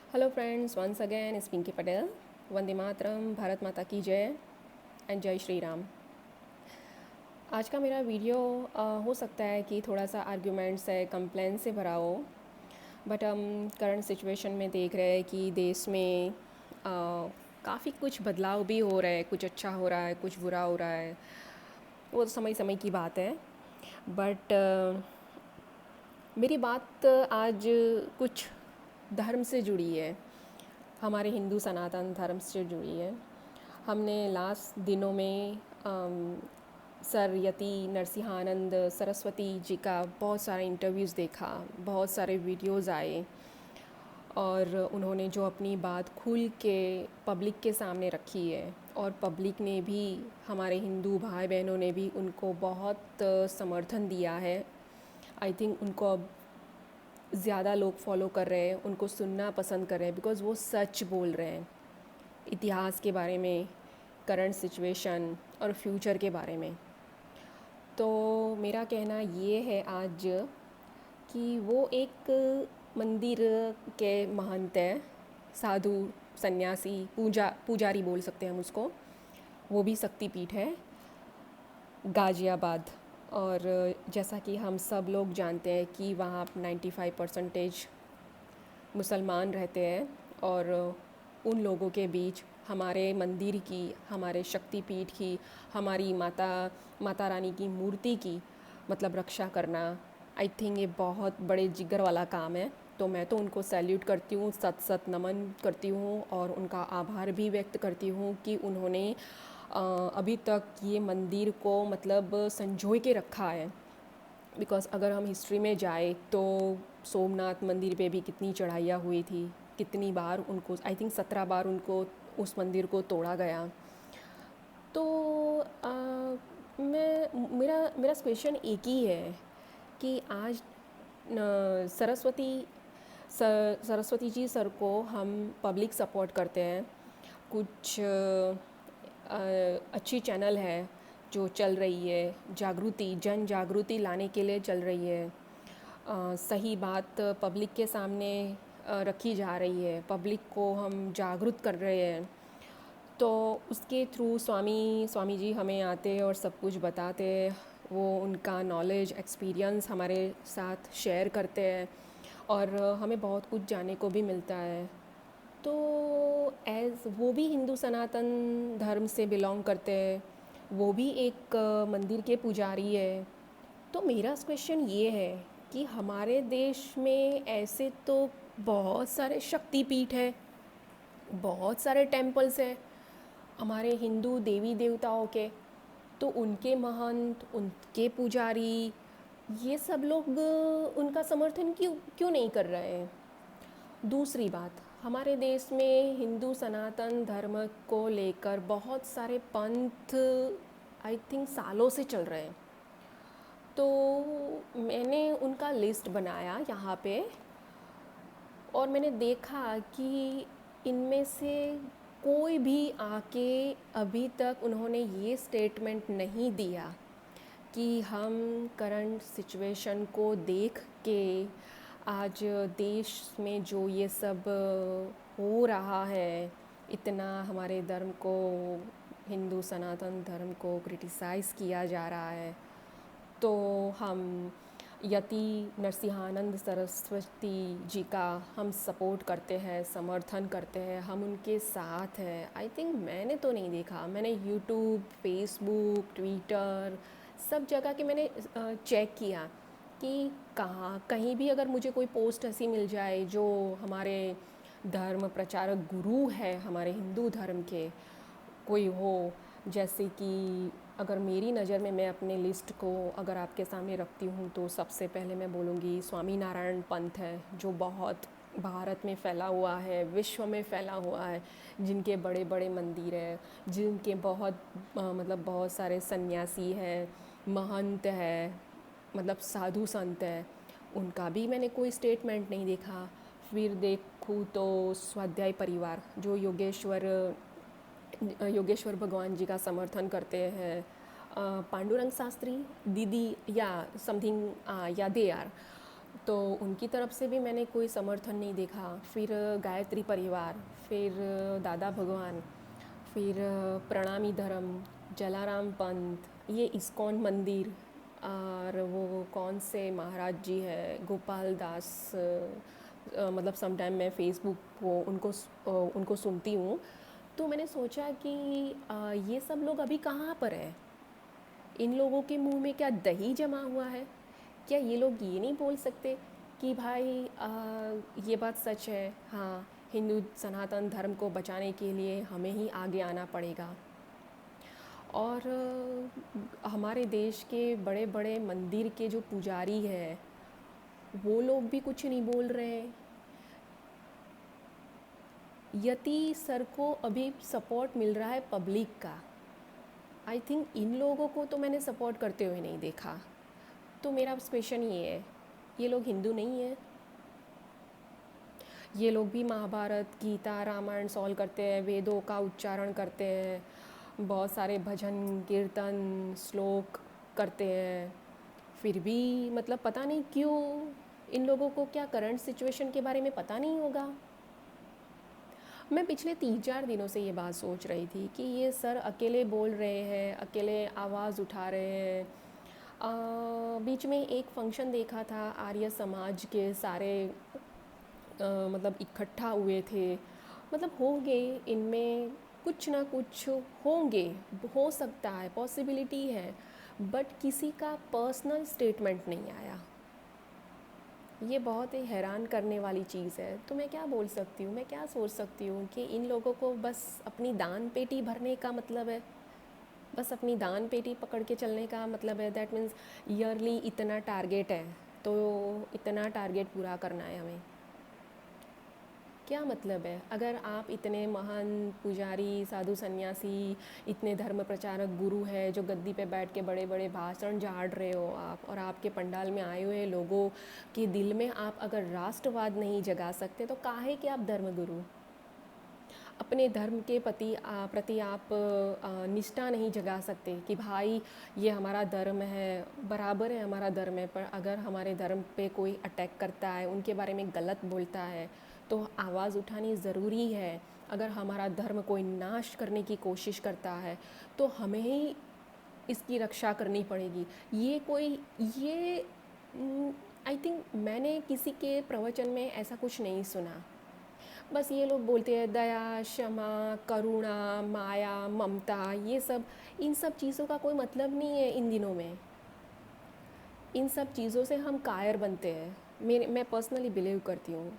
Hello friends, once again इस पिंकी पटेल। वंदे मातरम, भारत माता की जय एंड जय श्री राम। आज का मेरा वीडियो हो सकता है कि थोड़ा सा आर्ग्यूमेंट से कंप्लेन से भरा हो, बट हम करंट सिचुएशन में देख रहे हैं कि देश में काफ़ी कुछ बदलाव भी हो रहा है। कुछ अच्छा हो रहा है, कुछ बुरा हो रहा है, वो समय समय की बात है। बट मेरी बात आज कुछ धर्म से जुड़ी है, हमारे हिंदू सनातन धर्म से जुड़ी है। हमने लास्ट दिनों में सर यति नरसिंहानंद सरस्वती जी का बहुत सारा इंटरव्यूज़ देखा, बहुत सारे वीडियोज़ आए, और उन्होंने जो अपनी बात खुल के पब्लिक के सामने रखी है, और पब्लिक ने भी, हमारे हिंदू भाई बहनों ने भी उनको बहुत समर्थन दिया है। आई थिंक उनको अब ज़्यादा लोग फॉलो कर रहे हैं, उनको सुनना पसंद कर रहे हैं, बिकॉज़ वो सच बोल रहे हैं इतिहास के बारे में, करंट सिचुएशन और फ्यूचर के बारे में। तो मेरा कहना ये है आज कि वो एक मंदिर के महंत है, साधु, सन्यासी, पुजारी बोल सकते हैं हम उसको। वो भी शक्तिपीठ है, गाज़ियाबाद। और जैसा कि हम सब लोग जानते हैं कि वहाँ 95% मुसलमान रहते हैं, और उन लोगों के बीच हमारे मंदिर की, हमारे शक्तिपीठ की, हमारी माता रानी की मूर्ति की मतलब रक्षा करना, आई थिंक ये बहुत बड़े जिगर वाला काम है। तो मैं तो उनको सैल्यूट करती हूँ, सत सत नमन करती हूँ, और उनका आभार भी व्यक्त करती हूँ कि उन्होंने अभी तक ये मंदिर को मतलब संजोए के रखा है। बिकॉज़ अगर हम हिस्ट्री में जाए तो सोमनाथ मंदिर पे भी कितनी चढ़ाइयाँ हुई थी, कितनी बार उनको, आई थिंक 17 बार उनको उस मंदिर को तोड़ा गया। तो मेरा मेरा क्वेश्चन एक ही है कि आज सरस्वती सरस्वती जी सर को हम पब्लिक सपोर्ट करते हैं। कुछ अच्छी चैनल है जो चल रही है, जागृति, जन जागृति लाने के लिए चल रही है। सही बात पब्लिक के सामने रखी जा रही है, पब्लिक को हम जागरूक कर रहे हैं। तो उसके थ्रू स्वामी स्वामी जी हमें आते हैं और सब कुछ बताते हैं। वो उनका नॉलेज, एक्सपीरियंस हमारे साथ शेयर करते हैं, और हमें बहुत कुछ जानने को भी मिलता है। तो एज़ वो भी हिंदू सनातन धर्म से बिलोंग करते हैं, वो भी एक मंदिर के पुजारी है। तो मेरा क्वेश्चन ये है कि हमारे देश में ऐसे तो बहुत सारे शक्तिपीठ हैं, बहुत सारे टेम्पल्स हैं हमारे हिंदू देवी देवताओं के। तो उनके महंत, उनके पुजारी, ये सब लोग उनका समर्थन क्यों क्यों नहीं कर रहे हैं? दूसरी बात, हमारे देश में हिंदू सनातन धर्म को लेकर बहुत सारे पंथ आई थिंक सालों से चल रहे हैं। तो मैंने उनका लिस्ट बनाया यहाँ पे, और मैंने देखा कि इनमें से कोई भी आके अभी तक उन्होंने ये स्टेटमेंट नहीं दिया कि हम करंट सिचुएशन को देख के आज देश में जो ये सब हो रहा है, इतना हमारे धर्म को, हिंदू सनातन धर्म को क्रिटिसाइज़ किया जा रहा है, तो हम यति नरसिंहानंद सरस्वती जी का हम सपोर्ट करते हैं, समर्थन करते हैं, हम उनके साथ हैं। आई थिंक मैंने तो नहीं देखा, मैंने यूट्यूब, फेसबुक, ट्विटर, सब जगह के मैंने चेक किया कि कहाँ कहीं भी अगर मुझे कोई पोस्ट ऐसी मिल जाए जो हमारे धर्म प्रचारक गुरु है, हमारे हिंदू धर्म के कोई हो, जैसे कि अगर मेरी नज़र में, मैं अपने लिस्ट को अगर आपके सामने रखती हूँ, तो सबसे पहले मैं बोलूँगी स्वामी नारायण पंथ है, जो बहुत भारत में फैला हुआ है, विश्व में फैला हुआ है, जिनके बड़े बड़े मंदिर है, जिनके बहुत मतलब बहुत सारे सन्यासी हैं, महंत है, मतलब साधु संत है। उनका भी मैंने कोई स्टेटमेंट नहीं देखा। फिर देखूँ तो स्वाध्याय परिवार, जो योगेश्वर भगवान जी का समर्थन करते हैं, पांडुरंग शास्त्री दीदी या समथिंग, या दे आर, तो उनकी तरफ से भी मैंने कोई समर्थन नहीं देखा। फिर गायत्री परिवार, फिर दादा भगवान, फिर प्रणामी धर्म, जलाराम पंथ, ये इस्कॉन मंदिर, और वो कौन से महाराज जी है गोपाल दास, मतलब सम टाइम मैं फेसबुक को उनको सुनती हूँ। तो मैंने सोचा कि ये सब लोग अभी कहाँ पर है, इन लोगों के मुंह में क्या दही जमा हुआ है? क्या ये लोग ये नहीं बोल सकते कि भाई ये बात सच है, हाँ हिंदू सनातन धर्म को बचाने के लिए हमें ही आगे आना पड़ेगा। और हमारे देश के बड़े बड़े मंदिर के जो पुजारी हैं वो लोग भी कुछ नहीं बोल रहे हैं। यति सर को अभी सपोर्ट मिल रहा है पब्लिक का। आई थिंक इन लोगों को तो मैंने सपोर्ट करते हुए नहीं देखा। तो मेरा क्वेश्चन ये है, ये लोग हिंदू नहीं है? ये लोग भी महाभारत गीता रामायण सॉल्व करते हैं, वेदों का उच्चारण करते हैं, बहुत सारे भजन कीर्तन श्लोक करते हैं, फिर भी मतलब पता नहीं क्यों इन लोगों को क्या करंट सिचुएशन के बारे में पता नहीं होगा। मैं पिछले 3-4 दिनों से ये बात सोच रही थी कि ये सर अकेले बोल रहे हैं, अकेले आवाज़ उठा रहे हैं। बीच में एक फंक्शन देखा था, आर्य समाज के सारे मतलब इकट्ठा हुए थे, मतलब होंगे इनमें कुछ ना कुछ होंगे, हो सकता है, पॉसिबिलिटी है, बट किसी का पर्सनल स्टेटमेंट नहीं आया। ये बहुत ही हैरान करने वाली चीज़ है। तो मैं क्या बोल सकती हूँ, मैं क्या सोच सकती हूँ कि इन लोगों को बस अपनी दान पेटी भरने का मतलब है, बस अपनी दान पेटी पकड़ के चलने का मतलब है। दैट मीन्स ईयरली इतना टारगेट है, तो इतना टारगेट पूरा करना है हमें। क्या मतलब है? अगर आप इतने महान पुजारी साधु सन्यासी, इतने धर्म प्रचारक गुरु हैं जो गद्दी पे बैठ के बड़े बड़े भाषण झाड़ रहे हो आप, और आपके पंडाल में आए हुए लोगों के दिल में आप अगर राष्ट्रवाद नहीं जगा सकते तो काहे कि आप धर्मगुरु? अपने धर्म के प्रति आप निष्ठा नहीं जगा सकते कि भाई ये हमारा धर्म है, बराबर है हमारा धर्म है, पर अगर हमारे धर्म पे कोई अटैक करता है, उनके बारे में गलत बोलता है तो आवाज़ उठानी ज़रूरी है। अगर हमारा धर्म कोई नाश करने की कोशिश करता है तो हमें ही इसकी रक्षा करनी पड़ेगी। ये कोई ये आई थिंक मैंने किसी के प्रवचन में ऐसा कुछ नहीं सुना। बस ये लोग बोलते हैं दया क्षमा करुणा माया ममता, ये सब, इन सब चीज़ों का कोई मतलब नहीं है इन दिनों में। इन सब चीज़ों से हम कायर बनते हैं, मैं पर्सनली बिलीव करती हूँ।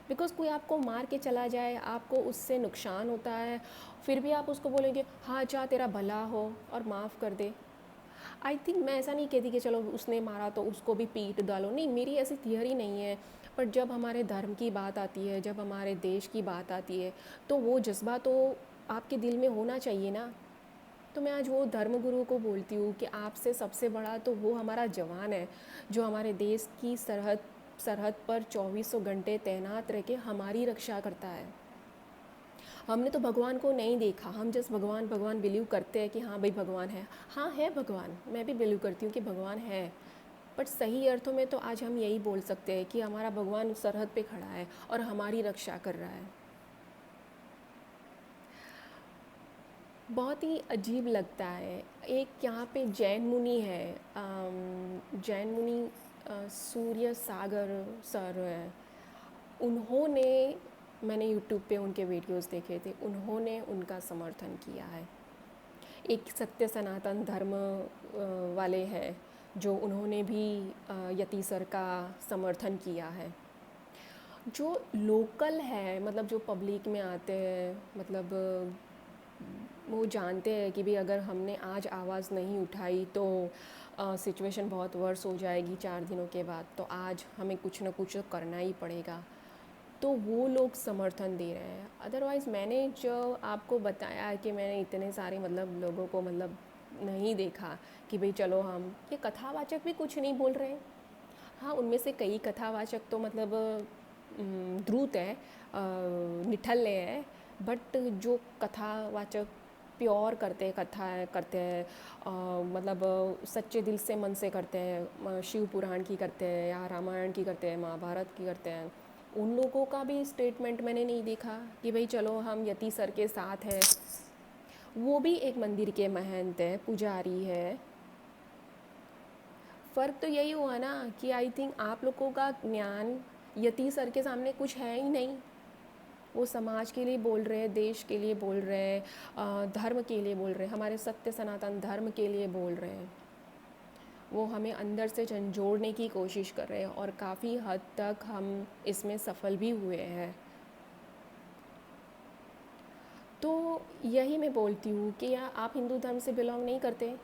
बिकॉज़ कोई आपको मार के चला जाए, आपको उससे नुकसान होता है, फिर भी आप उसको बोलेंगे हाँ जा तेरा भला हो और माफ़ कर दे। आई थिंक मैं ऐसा नहीं कहती कि चलो उसने मारा तो उसको भी पीट डालो, नहीं, मेरी ऐसी थियरी नहीं है। पर जब हमारे धर्म की बात आती है, जब हमारे देश की बात आती है, तो वो जज्बा तो आपके दिल में होना चाहिए ना। तो मैं आज वो धर्मगुरु को बोलती हूँ कि आपसे सबसे बड़ा तो वो हमारा जवान है जो हमारे देश की सरहद सरहद पर 2400 घंटे तैनात रह के हमारी रक्षा करता है। हमने तो भगवान को नहीं देखा, हम जस्ट भगवान भगवान बिलीव करते हैं कि हाँ भाई भगवान है, हाँ है भगवान, मैं भी बिलीव करती हूँ कि भगवान है। बट सही अर्थों में तो आज हम यही बोल सकते हैं कि हमारा भगवान सरहद पे खड़ा है और हमारी रक्षा कर रहा है। बहुत ही अजीब लगता है। एक यहाँ पे जैन मुनि है, जैन मुनि सूर्य सागर सर है। उन्होंने, मैंने यूट्यूब पे उनके वीडियोस देखे थे, उन्होंने उनका समर्थन किया है। एक सत्य सनातन धर्म वाले हैं जो उन्होंने भी यति सर का समर्थन किया है। जो लोकल है, मतलब जो पब्लिक में आते हैं, मतलब वो जानते हैं कि भाई अगर हमने आज आवाज़ नहीं उठाई तो सिचुएशन बहुत वर्स हो जाएगी 4 दिनों के बाद, तो आज हमें कुछ ना कुछ तो करना ही पड़ेगा। तो वो लोग समर्थन दे रहे हैं। अदरवाइज़ मैंने जो आपको बताया कि मैंने इतने सारे मतलब लोगों को मतलब नहीं देखा कि भाई चलो हम, ये कथावाचक भी कुछ नहीं बोल रहे हैं। हाँ, उनमें से कई कथावाचक तो मतलब धूर्त है, निठल्ले है, बट जो कथावाचक प्योर करते हैं, कथा करते हैं, मतलब सच्चे दिल से मन से करते हैं, शिव पुराण की करते हैं या रामायण की करते हैं, महाभारत की करते हैं, उन लोगों का भी स्टेटमेंट मैंने नहीं देखा कि भाई चलो हम यति सर के साथ हैं। वो भी एक मंदिर के महंत है, पुजारी है। फ़र्क तो यही हुआ ना कि आई थिंक आप लोगों का ज्ञान यति सर के सामने कुछ है ही नहीं। वो समाज के लिए बोल रहे हैं, देश के लिए बोल रहे हैं, धर्म के लिए बोल रहे हैं, हमारे सत्य सनातन धर्म के लिए बोल रहे हैं। वो हमें अंदर से झंझोड़ने की कोशिश कर रहे हैं और काफ़ी हद तक हम इसमें सफल भी हुए हैं। तो यही मैं बोलती हूँ कि या आप हिंदू धर्म से बिलोंग नहीं करते,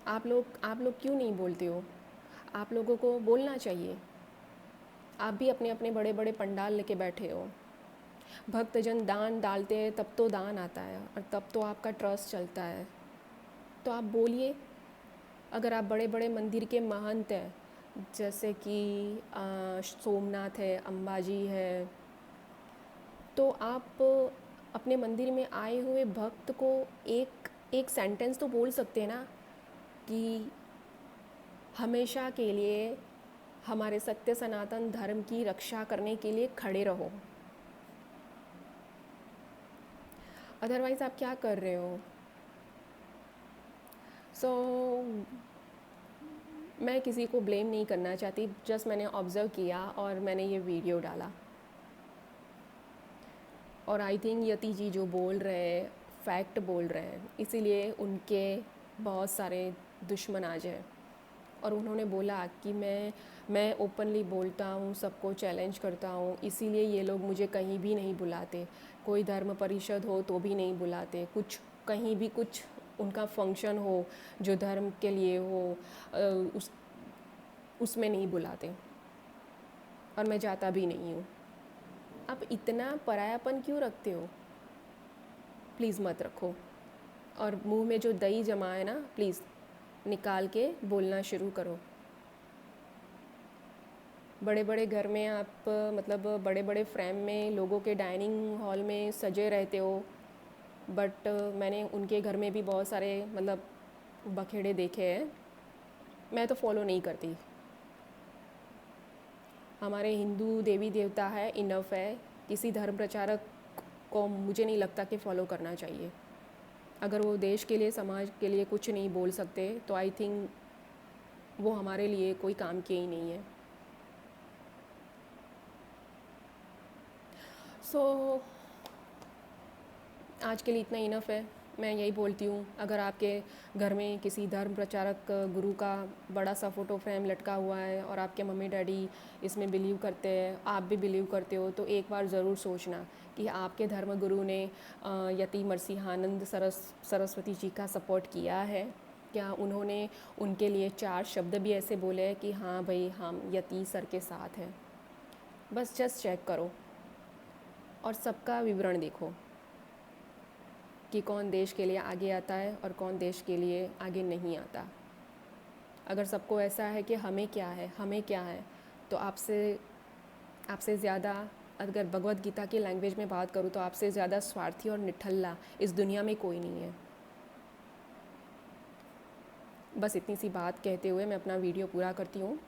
आप लोग क्यों नहीं बोलते हो? आप लोगों को बोलना चाहिए। आप भी अपने अपने बड़े बड़े पंडाल लेके बैठे हो, भक्तजन दान डालते हैं तब तो दान आता है और तब तो आपका ट्रस्ट चलता है। तो आप बोलिए। अगर आप बड़े बड़े मंदिर के महंत हैं, जैसे कि सोमनाथ है, अंबाजी है, तो आप अपने मंदिर में आए हुए भक्त को एक एक सेंटेंस तो बोल सकते हैं ना कि हमेशा के लिए हमारे सत्य सनातन धर्म की रक्षा करने के लिए खड़े रहो। अदरवाइज़ आप क्या कर रहे हो? सो मैं किसी को ब्लेम नहीं करना चाहती, जस्ट मैंने ऑब्ज़र्व किया और मैंने ये वीडियो डाला। और आई थिंक यति जी जो बोल रहे हैं फैक्ट बोल रहे हैं, इसीलिए उनके बहुत सारे दुश्मन आज हैं। और उन्होंने बोला कि मैं ओपनली बोलता हूँ, सबको चैलेंज करता हूँ, इसीलिए ये लोग मुझे कहीं भी नहीं बुलाते। कोई धर्म परिषद हो तो भी नहीं बुलाते, कुछ कहीं भी कुछ उनका फंक्शन हो जो धर्म के लिए हो, उसमें नहीं बुलाते और मैं जाता भी नहीं हूँ। आप इतना परायापन क्यों रखते हो? प्लीज़ मत रखो। और मुंह में जो दही जमा है ना, प्लीज़ निकाल के बोलना शुरू करो। बड़े बड़े घर में आप मतलब बड़े बड़े फ्रेम में लोगों के डाइनिंग हॉल में सजे रहते हो, बट मैंने उनके घर में भी बहुत सारे मतलब बखेड़े देखे हैं। मैं तो फॉलो नहीं करती। हमारे हिंदू देवी देवता है, इनफ है। किसी धर्म प्रचारक को मुझे नहीं लगता कि फ़ॉलो करना चाहिए। अगर वो देश के लिए, समाज के लिए कुछ नहीं बोल सकते तो आई थिंक वो हमारे लिए कोई काम के ही नहीं है। सो आज के लिए इतना इनफ है। मैं यही बोलती हूँ, अगर आपके घर में किसी धर्म प्रचारक गुरु का बड़ा सा फ़ोटो फ्रेम लटका हुआ है और आपके मम्मी डैडी इसमें बिलीव करते हैं, आप भी बिलीव करते हो, तो एक बार ज़रूर सोचना कि आपके धर्म गुरु ने यति मरसिहानंद सरस्वती जी का सपोर्ट किया है क्या? उन्होंने उनके लिए 4 शब्द भी ऐसे बोले हैं कि हाँ भाई हम यति सर के साथ हैं? बस जस्ट चेक करो और सबका विवरण देखो कि कौन देश के लिए आगे आता है और कौन देश के लिए आगे नहीं आता। अगर सबको ऐसा है कि हमें क्या है, हमें क्या है, तो आपसे ज़्यादा, अगर भगवत गीता की लैंग्वेज में बात करूँ तो आपसे ज़्यादा स्वार्थी और निठल्ला इस दुनिया में कोई नहीं है। बस इतनी सी बात कहते हुए मैं अपना वीडियो पूरा करती हूँ।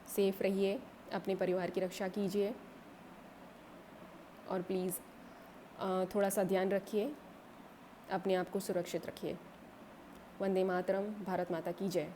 सेफ़ रहिए, अपने परिवार की रक्षा कीजिए और प्लीज़ थोड़ा सा ध्यान रखिए, अपने आप को सुरक्षित रखिए। वंदे मातरम। भारत माता की जय।